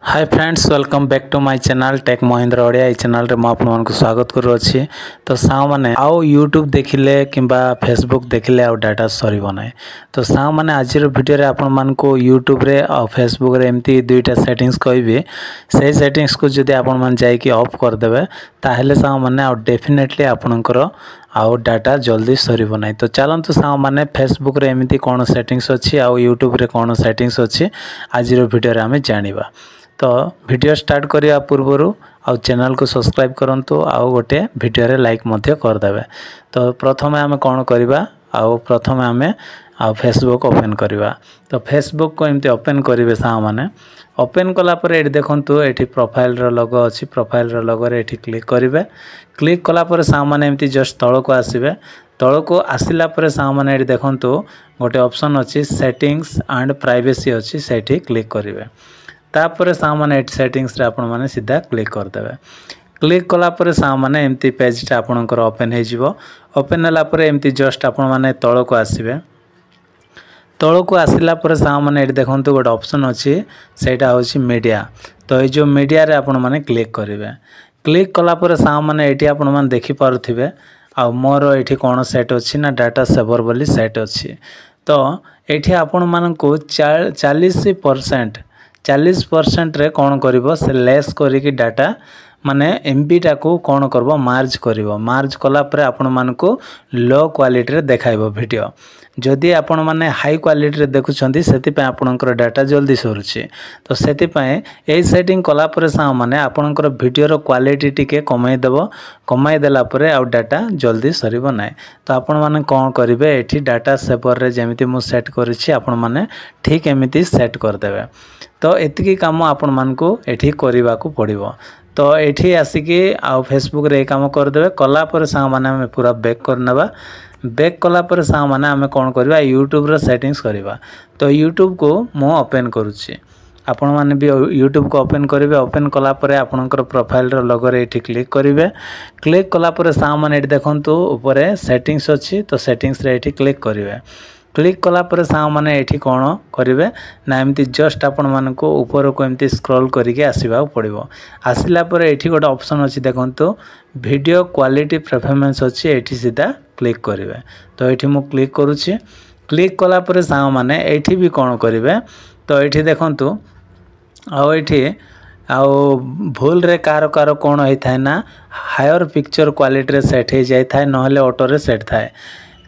Hi friends welcome back to my channel tech Mahindra Odia ये channel रे मैं आपन को स्वागत करू अछि। तो साव माने आउ यूट्यूब देखिले किंबा फेसबुक देखिले आउ डाटा सरीबो नै। तो साव माने आज रो वीडियो रे आपन मान को यूट्यूब रे और फेसबुक रे एमती दुईटा सेटिंग्स कहबी से सेटिंग्स को जदि आपन मान जाई कि ऑफ कर देबे ताहेले साव माने आउ डेफिनेटली आपनकर आउ डाटा जल्दी सरीबो नै। तो चलंतु साव माने फेसबुक रे एमती कोन सेटिंग्स अछि आउ यूट्यूब रे कोन सेटिंग्स अछि आज रो वीडियो रे हमें जानिबा। तो वीडियो स्टार्ट करिया पूर्वरु आउ चैनल को सब्सक्राइब करंतु आउ गोटे वीडियो रे लाइक मध्य कर देबे। तो प्रथमे हमें कोन करिबा आउ प्रथमे हमें आउ फेसबुक ओपन करिबा। तो फेसबुक को एमती ओपन करिवे सा माने ओपन कला पर एठी देखंतु एठी प्रोफाइल रो लोगो अछि। प्रोफाइल रो लोगो रे एठी क्लिक करिवे। क्लिक कला पर सा माने एमती जस्ट तळ को आसीबे। तळ को आसिला पर सा माने एठी देखंतु गोटे ऑप्शन अछि सेटिंग्स एंड प्राइवेसी अछि सेठी क्लिक करिवे। तापर सामाने एट सेटिंग्स रे आपण माने सीधा क्लिक कर देबे। क्लिक कला पर सामाने एमती पेज टा आपनकर ओपन हे जिवो। ओपन हला पर एमती जस्ट आपण माने तळ को आसीबे। तळ को आसिला पर सामाने एट देखंतु गोटे ऑप्शन अछि सेटा होछि मीडिया। तो ए जो मीडिया रे आपण माने क्लिक करिवे। क्लिक कला पर सामाने एटी आपण माने देखि पारुथिबे आ मोर एठी कोन सेट अछि ना डाटा सेवर बोली सेट अछि। तो एठी आपण माने को 40% रे कौन करिवो से लेस करी की डाटा माने एमबी टा को कौन करबो मार्ज करिवो। मार्ज कला पर आपण मान को लो क्वालिटी रे देखाइबो वीडियो। जदि आपण माने हाई क्वालिटी रे देखुछंती सेति पे आपनकर डाटा जल्दी सरुछि। तो सेति पे ए सेटिंग कला पर सा माने आपनकर वीडियो रो क्वालिटी टिके कमाई देबो। कमाई देला परे आ डाटा जल्दी सरीबो नै। तो आपण माने कोन करिवे एठी डाटा सेवर रे जेमिति मु सेट करिछि आपण माने ठीक एमिति सेट कर देबे। तो एतिकी काम आपण मान को एठी करिवा को पड़िबो। तो एठी आसिकी आ फेसबुक रे काम कर देबे। कला पर सा माने हम पूरा बैक करनबा। बैक कला पर सा माने हम कोन करबा यूट्यूब रो सेटिंग्स करबा। तो यूट्यूब को मु ओपन करूछि। आपण माने भी यूट्यूब को ओपन करिवे। ओपन कला पर आपनकर प्रोफाइल रो लोगो रे एठी क्लिक करिवे। क्लिक कला पर सा माने एठी देखंतु ऊपर सेटिंग्स अछि। तो सेटिंग्स रे एठी क्लिक करिवे। क्लिक कला पर सा माने एठी कोन करिवे ना एमती जस्ट आपण मान को ऊपर को एमती स्क्रॉल करके आसीबा पड़िबो। आसिला पर एठी गोटे ऑप्शन अछि देखंतु वीडियो क्वालिटी परफॉर्मेंस अछि एठी सीधा क्लिक करिवे। तो एठी मु क्लिक करूछि। क्लिक कला पर सा माने एठी भी कोन करिवे तो एठी देखंतु आ एठी भूल रे कार कोन होई थाय ना हायर पिक्चर क्वालिटी रे सेट हे जाय थाय नहले ऑटो रे सेट थाय।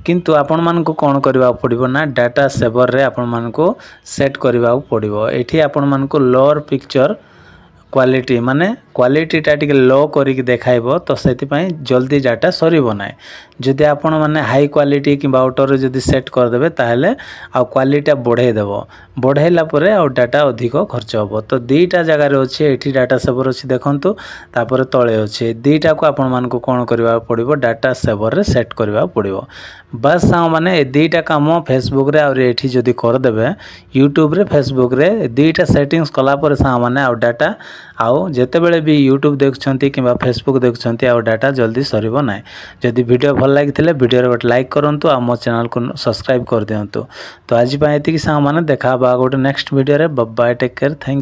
किंतु आपण मान को कोन करबा पड़िबो ना डाटा सेवर रे आपण मान को सेट करबा पड़िबो। एठी आपण मान को लोअर पिक्चर क्वालिटी माने क्वालिटी टा टिके लो करी के देखाइबो। तो सेति पई जल्दी डाटा सरीबो नै। जदि आपण माने हाई क्वालिटी कि ऑटो रे जदि सेट कर देबे ताहेले आ क्वालिटी बढ़ाई देबो। बढ़ाइला परे आ डाटा अधिक खर्च होबो। तो दुईटा जगह रे अछि एठी डाटा सेवर अछि देखंतु तापर तळे अछि। दुईटा को आपण मान को कोन करबा पड़िबो डाटा सेवर रे सेट करबा पड़िबो। बस सा माने ए दुईटा काम फेसबुक रे और एठी जदि कर देबे यूट्यूब रे फेसबुक रे दुईटा सेटिंग्स कला पर सा माने आ डाटा आउ जेते बेले भी यूट्यूब देखुछंती किबा फेसबुक देखुछंती आ डाटा जल्दी सरीबो नै। जदि वीडियो भल लागिथिले वीडियो रे गोटे लाइक करंतु आ मो चैनल को सब्सक्राइब कर दियंतु। तो आज पय एतिकी सा माने देखा बा गोटे नेक्स्ट वीडियो रे। Bye bye take care thank